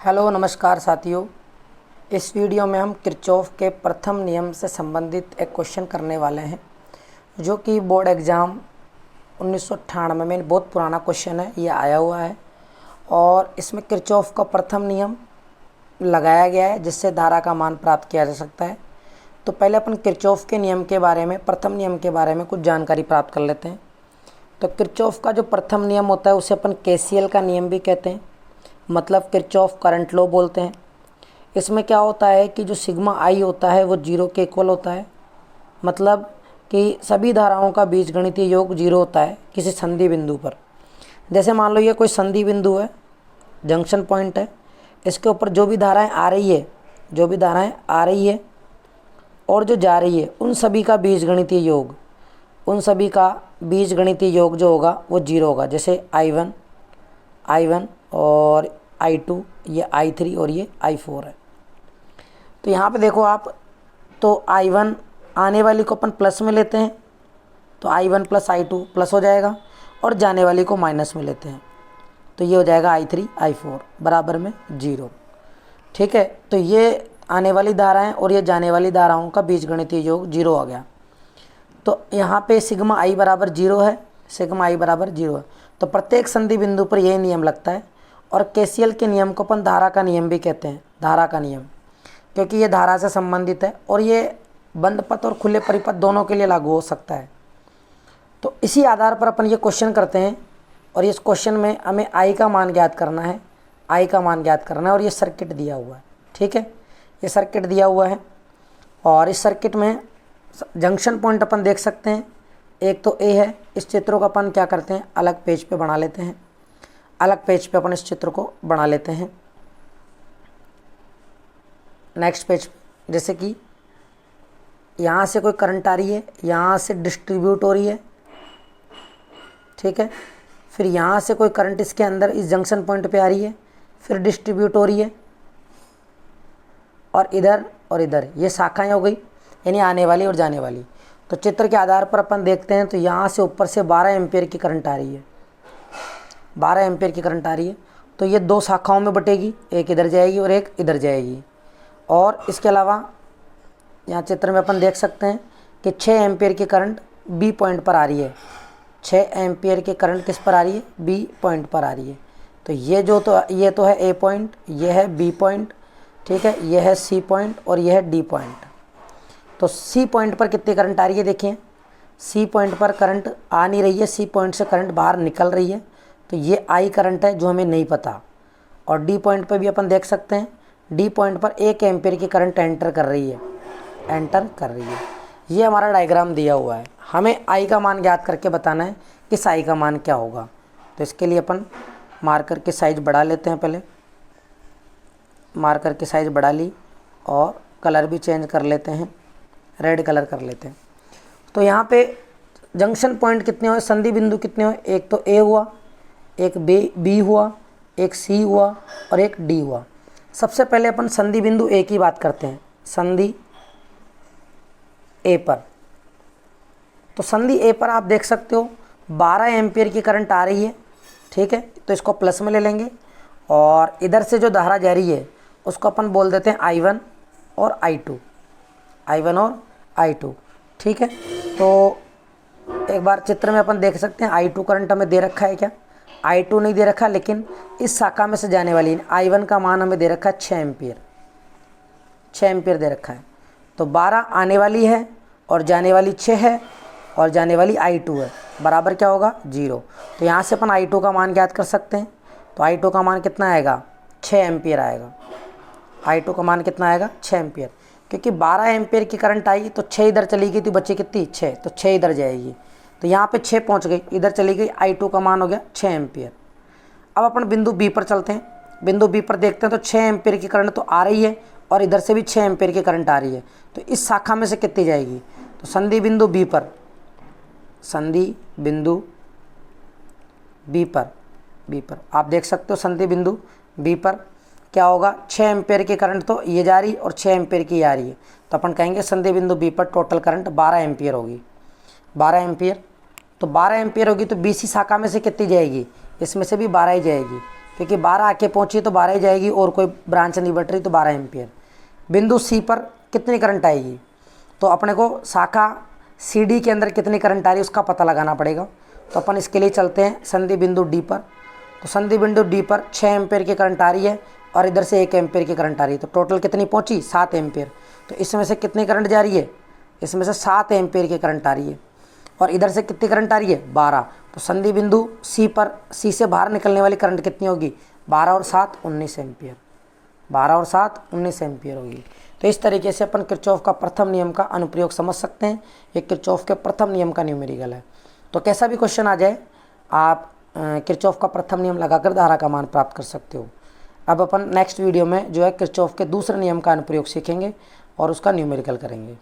Hello नमस्कार साथियों। इस वीडियो में हम किरचॉफ के प्रथम नियम से संबंधित एक क्वेश्चन करने वाले हैं जो कि बोर्ड एग्ज़ाम 1998 में बहुत पुराना क्वेश्चन है, ये आया हुआ है और इसमें किरचॉफ का प्रथम नियम लगाया गया है जिससे धारा का मान प्राप्त किया जा सकता है। तो पहले अपन किरचॉफ के नियम के बारे में, प्रथम नियम के बारे में कुछ जानकारी प्राप्त कर लेते हैं। तो किरचॉफ का जो प्रथम नियम होता है उसे अपन केसीएल का नियम भी कहते हैं, मतलब किरचॉफ करंट लॉ बोलते हैं। इसमें क्या होता है कि जो सिग्मा आई होता है वो जीरो के इक्वल होता है, मतलब कि सभी धाराओं का बीजगणितीय योग जीरो होता है किसी संधि बिंदु पर। जैसे मान लो ये कोई संधि बिंदु है, जंक्शन पॉइंट है, इसके ऊपर जो भी धाराएं आ रही है और जो जा रही है उन सभी का बीजगणितीय योग जो होगा वो जीरो होगा। जैसे I1 और I2, ये I3 और ये I4 है। तो यहाँ पे देखो आप, तो I1 आने वाली को अपन प्लस में लेते हैं तो I1 प्लस I2 प्लस हो जाएगा, और जाने वाली को माइनस में लेते हैं तो ये हो जाएगा I3 I4 बराबर में 0। ठीक है, तो ये आने वाली धाराएं और ये जाने वाली धाराओं का बीजगणितीय योग 0 आ गया। तो यहाँ पे सिग्मा आई बराबर 0 है, तो प्रत्येक संधि बिंदु पर यही नियम लगता है। और केसीएल के नियम को अपन धारा का नियम भी कहते हैं, धारा का नियम, क्योंकि ये धारा से संबंधित है और ये बंद पथ और खुले परिपथ दोनों के लिए लागू हो सकता है। तो इसी आधार पर अपन ये क्वेश्चन करते हैं और इस क्वेश्चन में हमें आई का मान ज्ञात करना है, और ये सर्किट दिया हुआ है। ठीक है, ये सर्किट दिया हुआ है और इस सर्किट में जंक्शन पॉइंट अपन देख सकते हैं। एक तो ए है, इस चित्रों का अपन क्या करते हैं, अलग पेज पे बना लेते हैं, अपन इस चित्र को बना लेते हैं नेक्स्ट पेज पे। जैसे कि यहाँ से कोई करंट आ रही है, यहाँ से डिस्ट्रीब्यूट हो रही है, ठीक है, फिर यहाँ से कोई करंट इसके अंदर इस जंक्शन पॉइंट पे आ रही है, फिर डिस्ट्रीब्यूट हो रही है, और इधर ये शाखाएं हो गई, यानी आने वाली और जाने वाली। तो चित्र के आधार पर अपन देखते हैं तो यहाँ से ऊपर से 12 एम्पीयर की करंट आ रही है, तो ये दो शाखाओं में बटेगी, एक इधर जाएगी और एक इधर जाएगी। और इसके अलावा यहाँ चित्र में अपन देख सकते हैं कि 6 एम्पीयर की करंट बी पॉइंट पर आ रही है, 6 एम्पीयर की करंट किस पर आ रही है, बी पॉइंट पर आ रही है। तो ये तो है ए पॉइंट, ये है बी पॉइंट, ठीक है, ये है सी पॉइंट और ये है डी पॉइंट। तो सी पॉइंट पर कितनी करंट आ रही है, देखिए सी पॉइंट पर करंट आ नहीं रही है, सी पॉइंट से करंट बाहर निकल रही है, तो ये आई करंट है जो हमें नहीं पता। और डी पॉइंट पर भी अपन देख सकते हैं, डी पॉइंट पर 1 एम्पीयर की करंट एंटर कर रही है। ये हमारा डायग्राम दिया हुआ है, हमें आई का मान ज्ञात करके बताना है कि इस आई का मान क्या होगा। तो इसके लिए अपन मार्कर की साइज़ बढ़ा लेते हैं, पहले मार्कर की साइज़ बढ़ा ली और कलर भी चेंज कर लेते हैं, रेड कलर कर लेते हैं। तो यहाँ पे जंक्शन पॉइंट कितने हुए, संधि बिंदु कितने हुए, एक तो ए हुआ, एक बी हुआ, एक सी हुआ और एक डी हुआ। सबसे पहले अपन संधि बिंदु ए की बात करते हैं, संधि ए पर। तो संधि ए पर आप देख सकते हो 12 एम्पीयर की करंट आ रही है, ठीक है, तो इसको प्लस में ले लेंगे और इधर से जो धारा जा रही है उसको अपन बोल देते हैं I1 और I2, ठीक है। तो एक बार चित्र में अपन देख सकते हैं I2 करंट हमें दे रखा है क्या, I2 नहीं दे रखा, लेकिन इस शाखा में से जाने वाली I1 का मान हमें दे रखा है 6 एम्पीयर दे रखा है। तो 12 आने वाली है और जाने वाली 6 है और जाने वाली I2 है, बराबर क्या होगा, 0। तो यहाँ से अपन I2 का मान ज्ञात कर सकते हैं। तो I2 का मान कितना आएगा, 6 एम्पीयर आएगा। I2 का मान कितना आएगा, 6 एम्पीयर, क्योंकि 12 एम्पीयर की करंट आई तो 6 इधर चली गई तो बची कितनी, 6, तो 6 इधर जाएगी, तो यहाँ पे 6 पहुँच गई, इधर चली गई, I2 का मान हो गया 6 एम्पीयर। अब अपन बिंदु बी पर चलते हैं, बिंदु बी पर देखते हैं तो 6 एम्पीयर की करंट तो आ रही है और इधर से भी 6 एम्पीयर की करंट आ रही है, तो इस शाखा में से कितनी जाएगी। तो संधि बिंदु बी पर आप देख सकते हो, संधि बिंदु बी पर क्या होगा, 6 एम्पीयर की करंट तो ये जा रही और 6 एम्पीयर की आ रही है, तो अपन कहेंगे संधि बिंदु बी पर टोटल करंट 12 एम्पीयर होगी, 12 एम्पीयर। तो 12 एम्पीयर होगी तो बीसी शाखा में से कितनी जाएगी, इसमें से भी 12 ही जाएगी, क्योंकि 12 आके पहुंची तो 12 ही जाएगी और कोई ब्रांच नहीं बट रही तो 12 एम्पियर। बिंदु सी पर कितनी करंट आएगी, तो अपने को शाखा सी डी के अंदर कितनी करंट आ रही है उसका पता लगाना पड़ेगा। तो अपन इसके लिए चलते हैं संधि बिंदु डी पर। तो संधि बिंदु डी पर 6 एम्पियर की करंट आ रही है और इधर से 1 एम्पियर की करंट आ रही है, तो टोटल कितनी पहुंची 7 एम्पियर। तो इसमें से कितनी करंट जा रही है, इसमें से 7 एम्पियर की करंट आ रही है और इधर से कितनी करंट आ रही है 12। तो संधि बिंदु सी पर सी से बाहर निकलने वाली करंट कितनी होगी 12 और 7 19 एम्पियर, 12 और 7 19 एम्पियर होगी। तो इस तरीके से अपन किरचॉफ का प्रथम नियम का अनुप्रयोग समझ सकते हैं। ये किरचॉफ के प्रथम नियम का न्यूमेरिकल है। तो कैसा भी क्वेश्चन आ जाए आप किरचॉफ का प्रथम नियम लगाकर धारा का मान प्राप्त कर सकते हो। अब अपन नेक्स्ट वीडियो में जो है किरचॉफ के दूसरे नियम का अनुप्रयोग सीखेंगे और उसका न्यूमेरिकल करेंगे।